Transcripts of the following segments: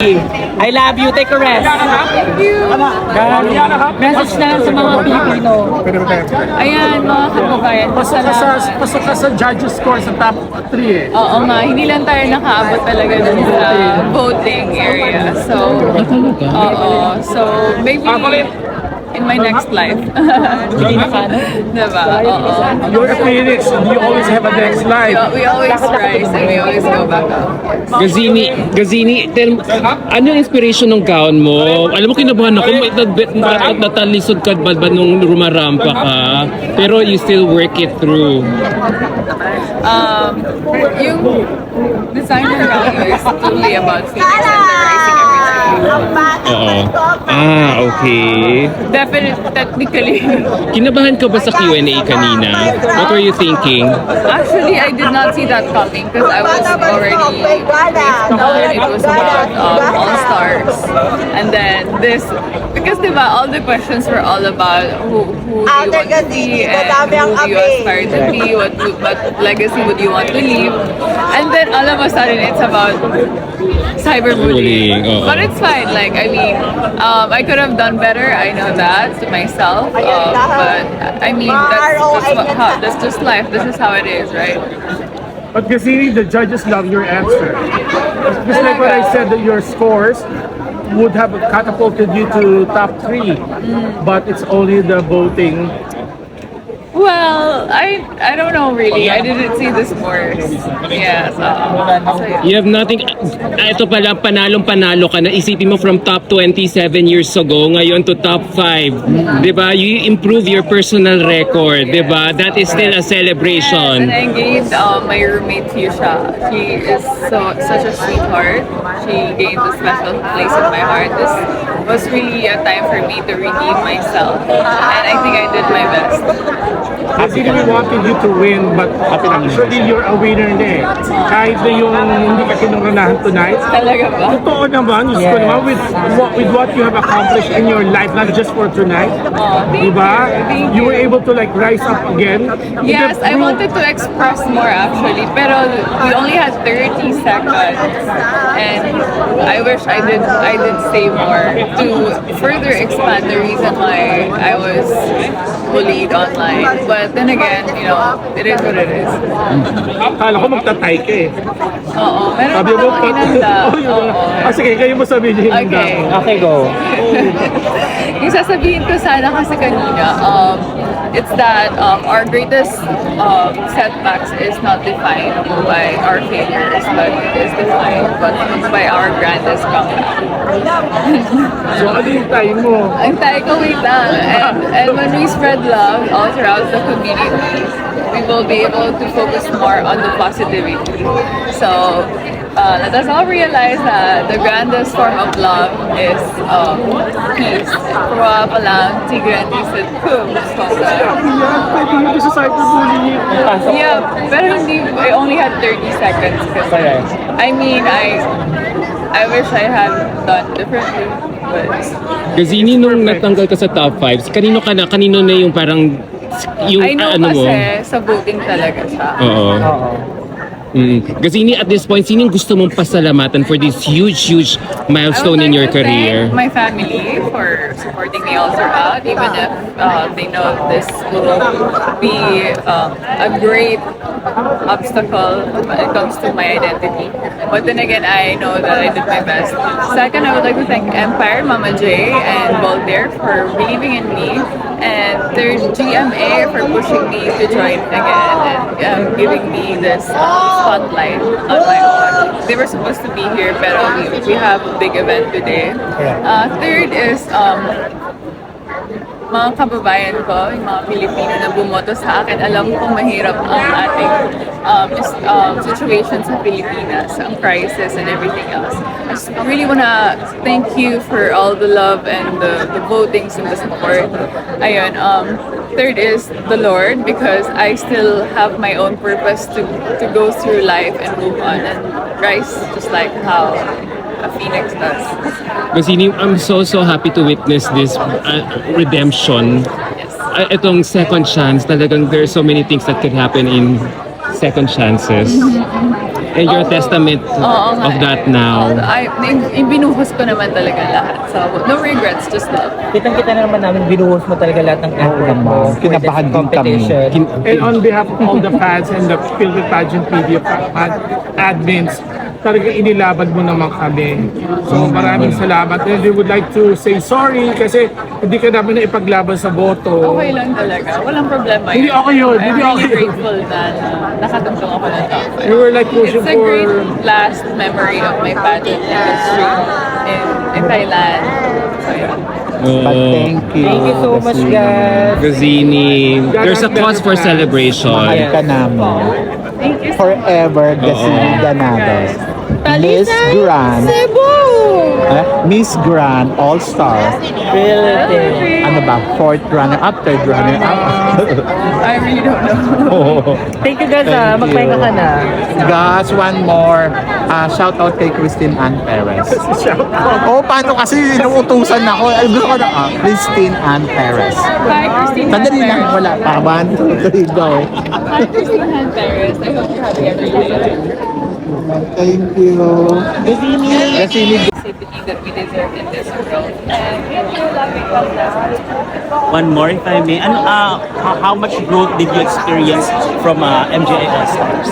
I love you. Take a rest. Thank you. Message na lang sa mga Pilipino. Ayan, mga kababayan. Pasok ka sa judges score sa top 3 eh. Oo nga, hindi lang tayo nakaabot talaga dun sa voting area. So, oo. So, maybe in my next life. Hindi na ka, no? Diba? Oo. You're a phoenix. You always have a next life. We always rise and we always go back up. Gazini, ano yung inspiration ng gown mo? Alam mo, kinabahan ako, natalisod ka ba nung rumarampa ka? Pero you still work it through. Yung designer value is totally about Phoenix and the rising every day. Oo. Okay. Technically. Kinabahan ka ba sa Q&A kanina? What were you thinking? Actually, I did not see that coming because I was already it was about All Stars. And then this, because diba, all the questions were all about who do you want to be and who do you aspire to be, what legacy would you want to leave. And then all of a sudden, it's about cyberbullying. Bullying, oo. But it's fine. Like, I mean, I could have done better. I know that to myself. But I mean, that's just life. This is how it is, right? But Gazini, the judges love your answer. Just like what I said, that your scores would have catapulted you to top 3. But it's only the voting. Well, I don't know really. I didn't see the scores. Yeah, so yeah. You have nothing. Ito pala, panalong-panalo ka na. Isipin mo from top 27 years ago, ngayon to top 5. Diba? You improve your personal record. Diba? That is still a celebration. And I gained my roommate Fuchsia. She is such a sweetheart. She gained a special place in my heart. This was really a time for me to redeem myself. And I think I did my best. Gazini, we wanted you to win, but actually you're a winner na eh. Kahit na yung hindi ka kinuranahan tonight. Talaga ba? Totoo naman, Diyos ko naman, with what you have accomplished in your life, not just for tonight. Thank Diba? you. You were able to like rise up again. Yes, I wanted to express more actually, pero we only had 30 seconds, and I wish I did say more to further expand the reason why I was bullied online. But then again, you know, it is what it is. Akala ko magtatay ka eh. Oo, meron Sabi pa mo, akong hinanda. Oo. Sige, kayo mo sabihin yung hinanda Okay. mo. Okay, go. Yung sasabihin ko sana kasi kanina, it's that our greatest setbacks is not defined by our failures, but it is defined by our grandest comeback. So ano yung time mo? Ang tayo ko, wait lang. And when we spread love all throughout the community, we will be able to focus more on the positivity. So, let us all realize that the grandest form of love is peace. Kura pa lang, tigran isip ko. Pwede yung sa cyberbullying. Yeah, pero hindi, I only had 30 seconds kasi. I mean, I wish I had done differently. But Gazini, nung natanggal ka sa top 5, kanino na yung parang yung I know ano mo? kasi sa voting talaga siya. Oo. Gazini, at this point, sino yung gusto mong pasalamatan for this huge milestone in your career? My family for supporting me all throughout, even if they know this will be a great obstacle when it comes to my identity. But then again, I know that I did my best. Second, I would like to thank Empire, Mama J, and Voltaire for believing in me. And third, GMA for pushing me to join again and giving me this spotlight on my own. They were supposed to be here, but we have a big event today. Third is mga kababayan ko, yung mga Pilipino na bumoto sa akin. Alam ko mahirap ang ating situation sa Pilipinas, ang crisis and everything else. I just really wanna thank you for all the love and the votings and the support. Ayun, third is the Lord, because I still have my own purpose to go through life and move on and rise just like how a phoenix does. Gazini, I'm so happy to witness this redemption. Yes. Itong second chance, talagang there are so many things that can happen in second chances. And your testament Oo nga of eh. that now. Ibinuhos ko naman talaga lahat. So, no regrets, just love. Kitang-kita na naman namin, binuhos mo talaga lahat ng effort mo for this Kinabahan din kami. competition. And on behalf of all the fans and the Philippine Pageant Media admins, talaga inilaban mo naman kami. So maraming salamat. And we would like to say sorry kasi hindi ka namin na ipaglaban sa boto. Okay lang talaga. Walang problema Hindi okay yun. I'm Hindi really okay yun. grateful na nakatungtong ako ng top We were like pushing It's a great for... last memory of my pageant industry in Thailand. So, yeah. But thank you. Thank you so much, guys. Gazini, there's a cause for celebration. Mahal ka namin. Thank you so Forever, Gasini Danados. Miss Grand. Miss Grand All-Star. Really. Ano ba? Fourth runner-up, third runner-up. I really don't know. Thank you, guys. Thank Magpahinga you. ka na. Guys, one more. Shout out kay Christine Ann Perez. Oh, paano kasi inuutusan ako? Ay, gusto ko na. Christine Ann Perez. Hi, Christine Sandali lang, Perez. wala pa. 1, 2, 3, go. Hi, Christine Perez. I hope you're having a great day. Thank you. Gasini. Safety that we deserve in this world. And we're loving us. One more, if I may. How much growth did you experience from MJA All-Stars?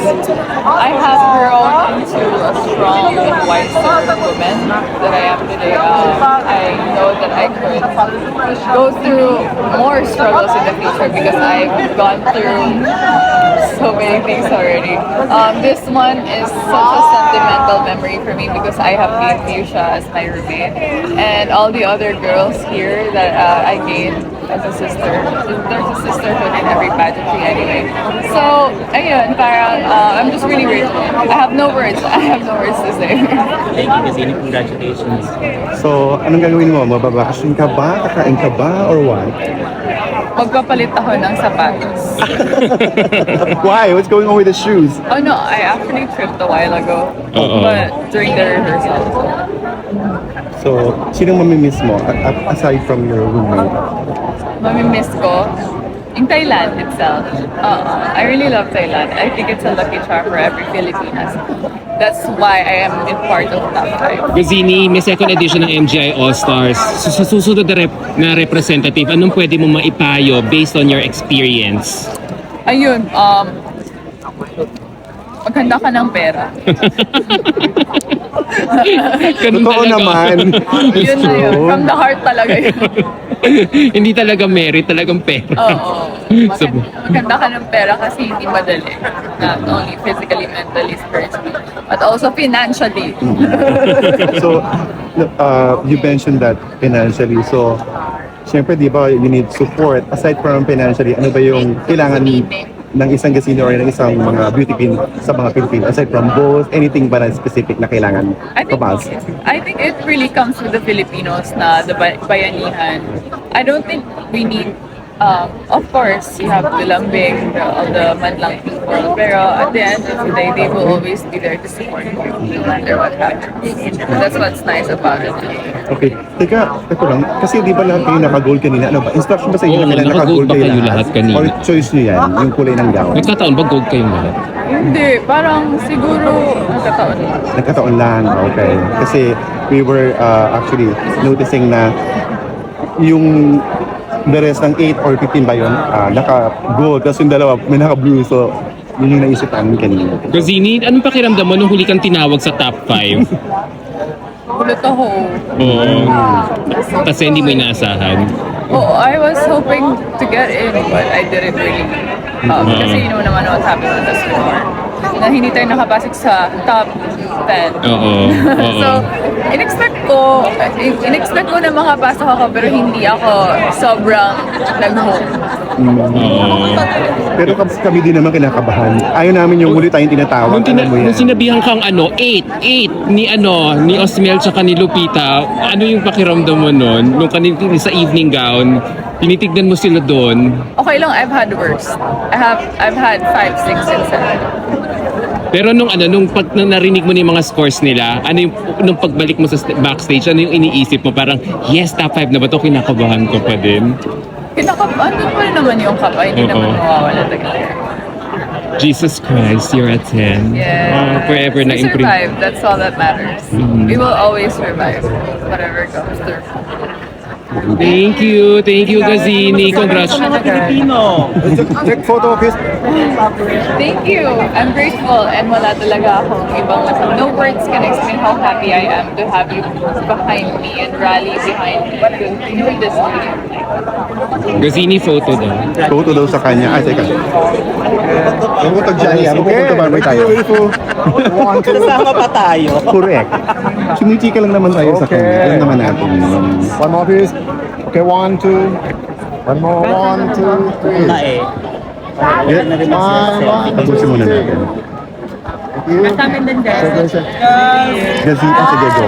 I have grown into a strong and wiser woman that I am today. I know that I could go through more struggles in the future because I've gone through so many things already. This one is such a sentimental memory for me because I have gained Fuchsia as my roommate, and all the other girls here that I gained as a sister. There's a sisterhood in every pageantry anyway. So, ayun, parang I'm just really grateful. I have no words. I have no words to say. Thank you, Gazini. Congratulations. So, anong gagawin mo? Mababakasyon ka ba? Kakain ka ba? Or what? Magpapalit ako ng sapatos. Why? What's going on with the shoes? Oh no, I actually tripped a while ago. Uh-oh. But during the rehearsal. So, sinong mamimiss mo aside from your roommate? Mamimiss ko in Thailand itself. I really love Thailand. I think it's a lucky charm for every Filipinas. That's why I am in part of top 5. Gazini, may second edition ng MGI All-Stars. Sa susunod na representative, anong pwede mo maipayo based on your experience? Ayun, maghanda ka ng pera. Ganun Totoo talaga. naman. It's Yun na yun. true. From the heart talaga yun. Hindi talaga merit, talagang pera. Oo. So- Maganda ka ng pera kasi hindi madali. Not only physically, mentally, spiritually, but also financially. So, you mentioned that financially. So, syempre, di ba, you need support. Aside from financially, ano ba yung kailangan ng isang gasino or ng isang mga beauty queen sa mga Pilipinas? Aside from both, anything ba na specific na kailangan papasok? I think it really comes with the Filipinos na the bayanihan. I don't think we need of course, you have the lambing, all the madlang people, pero at the end of the day, they will always be there to support you, no matter what happens. That's what's nice about it. Okay. Teka, ito lang. Kasi di ba lahat kayo naka-gold kanina? Ano ba? Instruction ba sa inyo Oo, na kailangan naka-gold naka-gold ba kayo lahat kanina? Or choice nyo yan? Yung kulay ng gown? Nagkataon ba gold kayong lahat? Hindi, parang siguro nagkataon lang. Nagkataon lang. Okay. Kasi we were actually noticing na yung the rest ng 8 or 15 ba yun? Naka-gold. Tapos yung dalawa, may naka-blue. So, yun yung naisip namin kanina. Gazini, anong pakiramdam mo nung huli kang tinawag sa top 5? Ulit ako. Oo. Kasi hindi mo inaasahan. Oh, I was hoping to get in, but I didn't really. Kasi you know naman what happened with us before. Na hindi tayo nakapasok sa top 10. Oo. Oo. So, in-expect ko na makapasok ako pero hindi ako sobrang nag-hope. Oo. Pero kami din naman kinakabahan. Ayaw namin yung huli tayong tinatawag. Alam mo yan. Nung sinabihan kang 8 ni Osmel tsaka ni Lupita, ano yung pakiramdam mo nun? Nung kanina sa evening gown, tinitignan mo sila doon. Okay lang, I've had worse. I've had 5, 6, and 7. Pero nung narinig mo na yung mga scores nila, nung pagbalik mo sa backstage, ano yung iniisip mo? Parang, yes, top 5 na ba to? Kinakabahan ko pa din. Ano pa rin naman yung kapa, hindi naman mawawala talaga. Jesus Christ, you're a 10. Yeah. Forever na We improve. survive. That's all that matters. Mhm. We will always survive, whatever comes through. Thank you, Gazini. Congrats. Mga Pilipino. Take photo, Chris. Thank you. I'm grateful and wala talaga akong ibang masama. No words can explain how happy I am to have you behind me and rally behind me to do this meeting. Gazini photo daw. Photo daw sa kanya. Ay, teka. Pupunta dyan. Pupunta Barbie tayo. Kasama pa tayo. Correct. Sumichika lang naman tayo sa kanya. Alam naman natin. One more please. Okay, 1, 2. One more, 1, 2, 3. Na eh. Tapusin muna natin. Kasama din guys. Gazita, sige, go.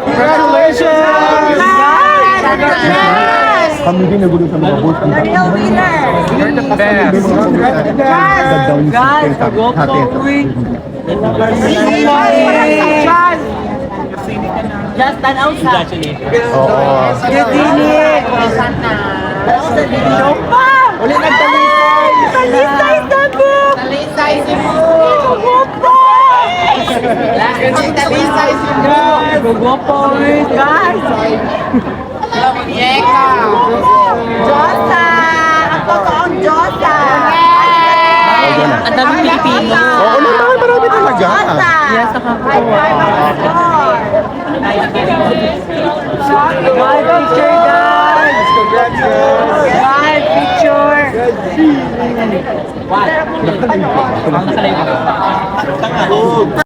Congratulations! Kami din nagulo sa mga boat. You're the best. Guys, go Just stand outside. Congratulations. Uli ng talisay! Talisay sa book! Talisay sa book! Talisay sa book! Gugupo, Guys! Yeka! Diyosa! Ang totoong Diyosa! Ang daming Pilipino. Oo naman, marami talaga. Yes, nakakakuha. Guys, picture guys! Guys, picture! Tanga.